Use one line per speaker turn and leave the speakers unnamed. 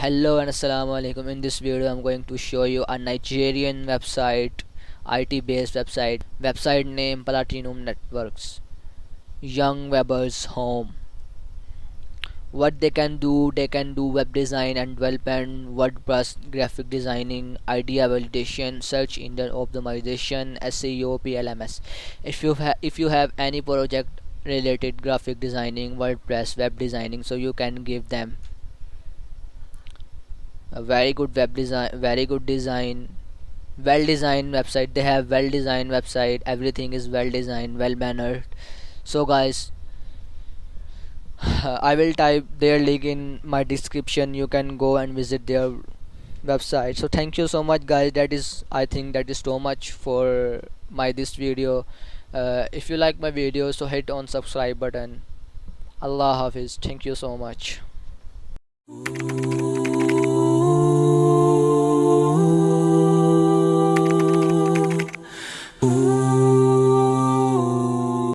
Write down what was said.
Hello and assalamu alaikum. In this video I'm going to show you a Nigerian website, IT based website name Platinum Networks, Young Webbers Home. What they can do web design and development, WordPress, graphic designing, idea validation, search engine optimization, SEO, PLMS. If you have any project related graphic designing, WordPress, web designing, so you can give them a very good web design, very good design, well designed website. They have well designed website, everything is well designed, well mannered. So guys, I will type their link in my description. You can go and visit their website. So thank you so much guys. That is, I think that is so much for my this video. If you like my video, so hit on subscribe button. Allah Hafiz. Thank you so much.